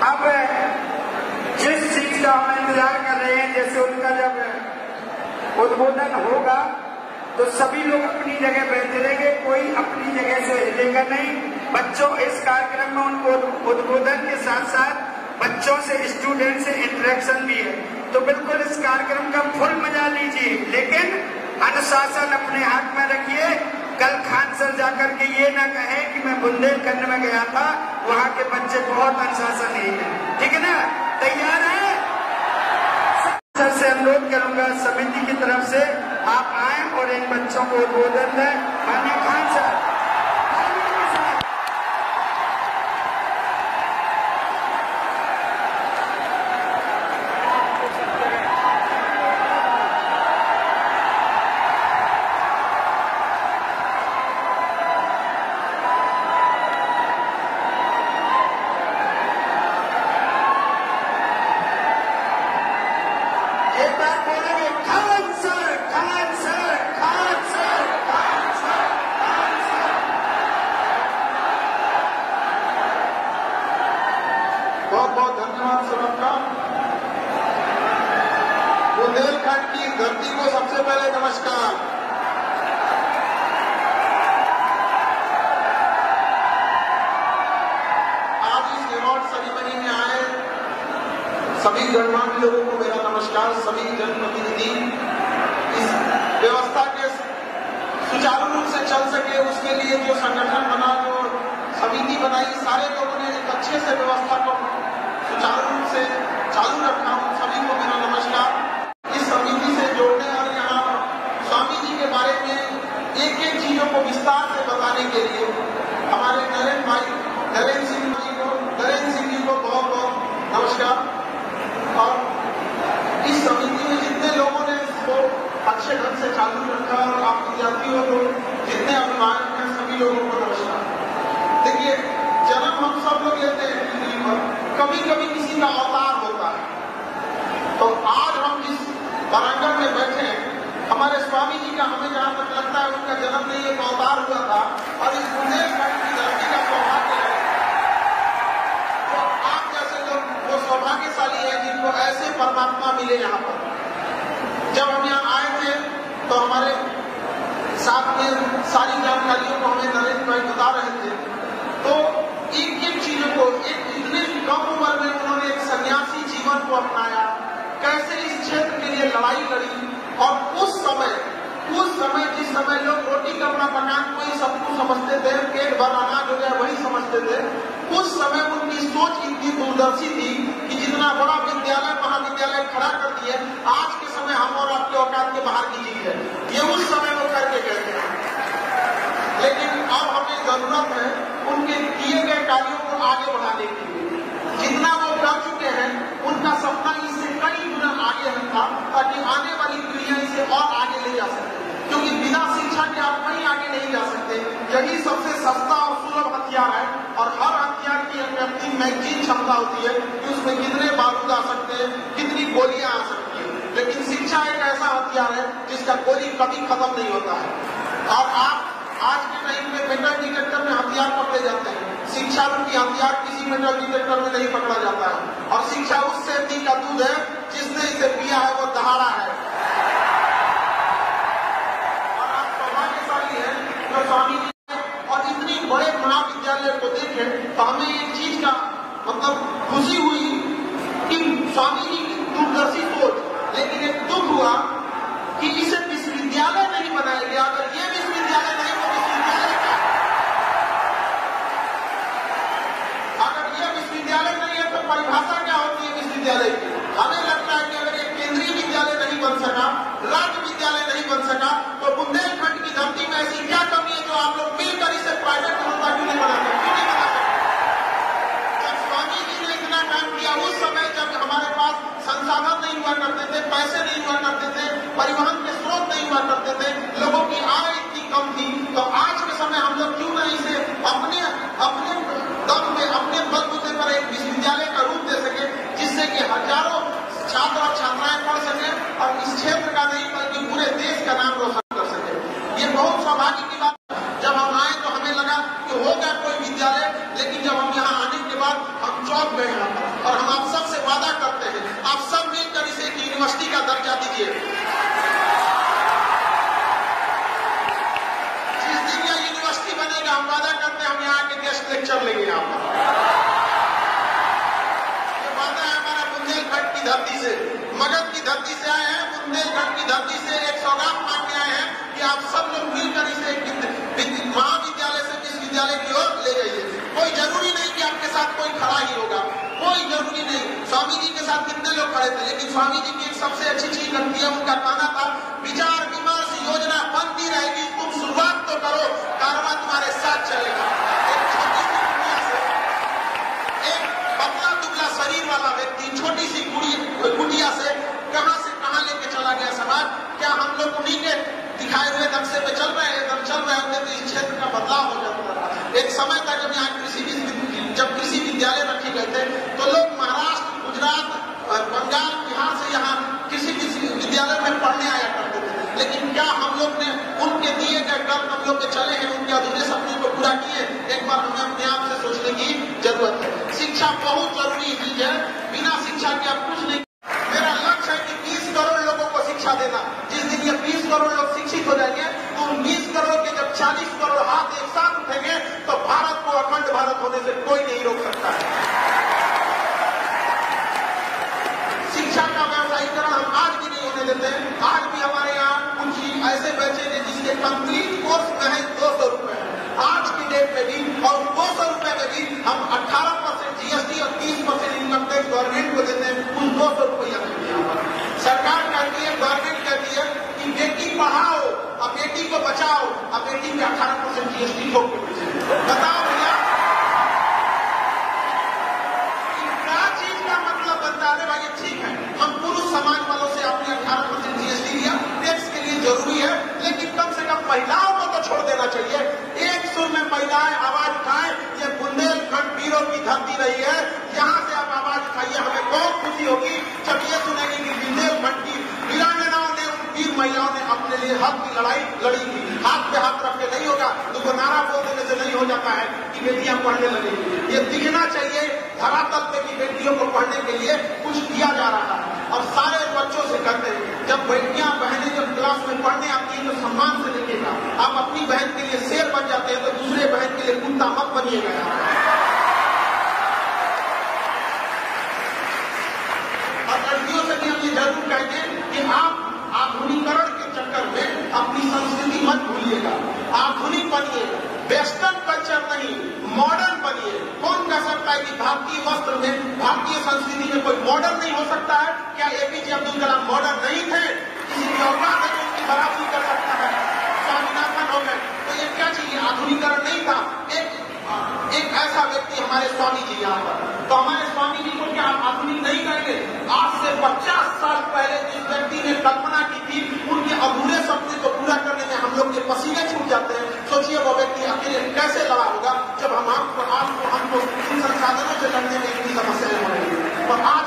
अब जिस चीज का हम इंतजार कर रहे हैं, जैसे उनका जब उद्बोधन होगा तो सभी लोग अपनी जगह बैठे रहेंगे, कोई अपनी जगह से हिलेगा नहीं। बच्चों, इस कार्यक्रम में उनको उद्बोधन के साथ साथ बच्चों से, स्टूडेंट से इंटरेक्शन भी है, तो बिल्कुल इस कार्यक्रम का फुल मजा लीजिए, लेकिन अनुशासन अपने हाथ में रखिए। कल खान सर जाकर के ये ना कहे कि मैं बुंदेलखंड में गया था, वहां के बच्चे बहुत अनुशासनहीन है, ठीक है ना? तैयार है? सर से अनुरोध करूंगा समिति की तरफ से आप आए और इन बच्चों को उद्बोधन दें। माननीय खान सर, बहुत बहुत धन्यवाद सर आपका। बुंदेलखंड की धरती को सबसे पहले नमस्कार। आज इस अवार्ड सेरेमनी में आए सभी गणमान्य लोगों को मेरा नमस्कार। सभी जनप्रतिनिधि इस व्यवस्था के सुचारू रूप से चल सके उसके लिए जो संगठन बना, जो समिति बनाई, सारे लोगों ने एक अच्छे से व्यवस्था को सुचारू रूप से चालू रखा। उन सभी को मेरा नमस्कार। इस समिति से जोड़ने और यहाँ स्वामी जी के बारे में एक एक चीजों को विस्तार से बताने के लिए हमारे नरेंद्र सिंह जी को बहुत बहुत नमस्कार। और इस समिति में जितने लोगों ने इसको अच्छे ढंग से चालू रखा और आप विद्यार्थियों को जितने अभिभावक हैं सभी लोगों को नमस्कार। देखिए, जन्म हम सब लोग लेते हैं पृथ्वी पर, कभी कभी किसी का अवतार होता है। तो आज हम जिस वारांगण में बैठे हैं, हमारे स्वामी जी का हमें जहां तक लगता है उनका जन्म नहीं एक अवतार हुआ था और इस बुंदेलखंड की धरती का सौभाग्य है। तो आप जैसे लोग वो सौभाग्यशाली है जिनको ऐसे परमात्मा मिले यहाँ पर। जब हम यहाँ आए थे तो हमारे साथ में सारी जानकारियों को हमें नरेंद्र भाई बता रहे थे। तो एक एक चीजों को इतने कम उम्र में उन्होंने एक सन्यासी जीवन को अपनाया, कैसे इस क्षेत्र के लिए लड़ाई लड़ी। और उस समय जिस समय लोग रोटी कपड़ा मकान कोई सब कुछ समझते थे, पेट भर अनाज हो गया वही समझते थे, उस समय उनकी सोच इतनी दूरदर्शी थी कि जितना बड़ा विद्यालय महाविद्यालय खड़ा कर दिए, आज के समय हम और आपके औकात के बाहर की चीज है, ये उस समय वो करके गए थे। लेकिन अब हमें जरूरत है उनके किए गए कार्यों को आगे बढ़ाने की। जितना वो कर चुके हैं उनका सपना इससे कई गुना आगे था, ताकि आने वाली पीढ़ियां इसे और आगे ले जा सके। क्योंकि बिना शिक्षा के आप कहीं आगे नहीं जा सकते। यही सबसे सस्ता और सुलभ हथियार है। और हर हथियार की अपनी मैगजीन क्षमता होती है कि उसमें कितने बारूद आ सकते हैं, कितनी गोलियां आ सकती है। लेकिन शिक्षा एक ऐसा हथियार है जिसका गोली कभी खत्म नहीं होता है। और आप आज के टाइम में मेटल डिटेक्टर में हथियार पकड़े जाते हैं, शिक्षा रूपी हथियार किसी मेटल डिटेक्टर में नहीं पकड़ा जाता है। और शिक्षा उस सेठी का दूध है जिसने इसे पिया है वो दहाड़ा है। और आप सौभाग्यशाली हैं जो स्वामी जी और इतनी बड़े महाविद्यालय को देखे तो हमें एक चीज का मतलब खुशी हुई कि स्वामी जी की दूरदर्शी सोच। लेकिन एक दुख हुआ कि इसे विश्वविद्यालय नहीं बनाया गया। अगर ये विश्वविद्यालय सका, तो बुंदेलखंड की धरती में ऐसी क्या कमी है जो आप लोग मिलकर इसे प्राइवेट संस्था क्यों नहीं बना सकते? जब स्वामी जी ने इतना काम किया, उस समय जब हमारे पास संसाधन नहीं हुआ करते थे, पैसे नहीं हुआ करते थे, परिवहन के स्रोत नहीं हुआ करते थे, लोगों की आय इतनी कम थी, तो आज के समय हम लोग क्यों नहीं इसे अपने दम पे, अपने बलबूते पर एक विश्वविद्यालय का रूप दे सके, जिससे कि हजारों छात्र और छात्राएं पढ़ सके और इस क्षेत्र का नहीं बल्कि पूरे देश का नाम रोशन कर सके। ये बहुत सौभाग्य की बात है। जब हम आए तो हमें लगा कि होगा कोई विद्यालय, लेकिन जब हम यहाँ आने के बाद हम चौंक गए यहाँ पर, और हम आप सबसे वादा करते हैं, आप सब मिलकर इसे एक यूनिवर्सिटी का दर्जा दीजिए। जिस दिन यह यूनिवर्सिटी बनेगा, हम वादा करते हैं हम यहाँ के गेस्ट लेक्चर लेंगे यहाँ पर। बुंदेलखंड की धरती से, मगध की धरती से आए हैं, बुंदेलखंड की धरती से एक सौगात मांग के आए हैं कि आप सब लोग मिलकर इसे महाविद्यालय से विश्वविद्यालय की ओर ले जाइए। कोई जरूरी नहीं कि आपके साथ कोई खड़ा ही होगा, कोई जरूरी नहीं। स्वामी जी के साथ कितने लोग खड़े थे, लेकिन स्वामी जी की एक सबसे अच्छी चीज लगती है, उनका कहना था, विचार विमर्श योजना बनती रहेगी, तुम शुरुआत तो करो, कारवां तुम्हारे साथ चलेगा। एक छोटी सी दुनिया से एक पतला दुबला शरीर वाला व्यक्ति छोटी सी गुड़िया से कहां लेके चला गया समाज। क्या हम लोग उन्हीं के दिखाए हुए नक्शे पे चल रहे हैं? चल रहे होते तो इस क्षेत्र का बदलाव हो जाता था। एक समय था जब यहाँ कृषि विद्यालय रखे गए थे, तो लोग महाराष्ट्र, गुजरात, बंगाल, बिहार से यहाँ कृषि विद्यालय में पढ़ने आया करते थे। लेकिन क्या हम लोग ने उनके दिए गए कर्म हम लोग के चले हैं, उनके अधूरे सपने को पूरा किए? एक बार हमें अपने आप से सोचने की जरूरत है। शिक्षा बहुत जरूरी चीज है, बिना शिक्षा के आप कुछ नहीं। मेरा लक्ष्य है कि 20 करोड़ लोगों को शिक्षा देना। जिस दिन ये 20 करोड़ लोग शिक्षित हो जाएंगे, तो 20 करोड़ के जब 40 करोड़ हाथ एक साथ उठेंगे, तो भारत को अखंड भारत होने से कोई नहीं रोक सकता है। शिक्षा का व्यवसायीकरण हम आज भी नहीं होने देते। आज भी हमारे यहाँ कुछ ऐसे बच्चे हैं जिसके कंप्लीट कोर्स महज 200 रुपए है आज की डेट में भी, और 200 रुपए में भी हम 18% GST और 30% इनकम टैक्स गवर्नमेंट को देते हैं। कुल 200 रुपया सरकार कहती है, गवर्नमेंट कहती है कि बेटी पढ़ाओ और बेटी को बचाओ, और बेटी पे 18% GST ठोक के बेचे। बताओ भैया, क्या चीज का मतलब बनता है? भाई ठीक है, हम पुरुष समाज वालों से आपने 18% GST लिया, टैक्स के लिए जरूरी है, लेकिन कम से कम महिलाओं को तो छोड़ देना चाहिए। एक सुर में महिलाएं आवाज उठाएं। ये बुंदेलखंड वीरों की धरती रही है, यहाँ से आप आवाज उठाइए। हमें बहुत खुशी होगी जब ये सुनेंगे कि बुंदेलखंड की वीरांगनाओं ने, वीर महिलाओं ने अपने लिए हक की लड़ाई लड़ी थी। हाथ पे हाथ रख के नहीं होगा, तो नारा बोल देने से नहीं हो जाता है कि बेटियां पढ़ने लगेंगी। ये दिखना चाहिए धरातल पे कि बेटियों को पढ़ने के लिए कुछ किया जा रहा है। और सारे बच्चों से कहते हैं, जब बेटियां बहनें जब क्लास में पढ़ने आती हैं तो सम्मान से लिखिएगा। आप अपनी बहन के लिए शेर बन जाते हैं, तो दूसरे बहन के लिए कुत्ता मत बनिएगा। और लड़कियों से भी हम ये जरूर कहेंगे कि आप आधुनिकरण के चक्कर में अपनी संस्कृति मत भूलिएगा। आधुनिक बनिए, वेस्टर्न कल्चर नहीं, मॉडर्न बनिए। कौन कह सकता है कि भारतीय वस्त्र में, भारतीय संस्कृति में कोई मॉडर्न नहीं हो सकता है? क्या APJ अब्दुल कलाम मॉडर्न नहीं थे? किसी भी औकात है जो उनकी बराबरी कर सकता है? स्वामीनाथन हो गए, तो ये क्या चाहिए? आधुनिकरण नहीं था। एक ऐसा व्यक्ति हमारे स्वामी जी यहाँ पर, तो हमारे स्वामी जी को क्या आधुनिक नहीं कहेंगे? आज से 50 साल पहले जिस व्यक्ति ने कल्पना की थी, उनके अधूरे सपने को पूरा करने में हम लोग के पसीने छूट जाते हैं। सोचिए वो व्यक्ति अकेले कैसे लड़ा होगा, जब हमको इन संसाधनों से लड़ने में इतनी समस्याएं हो रही है। और आज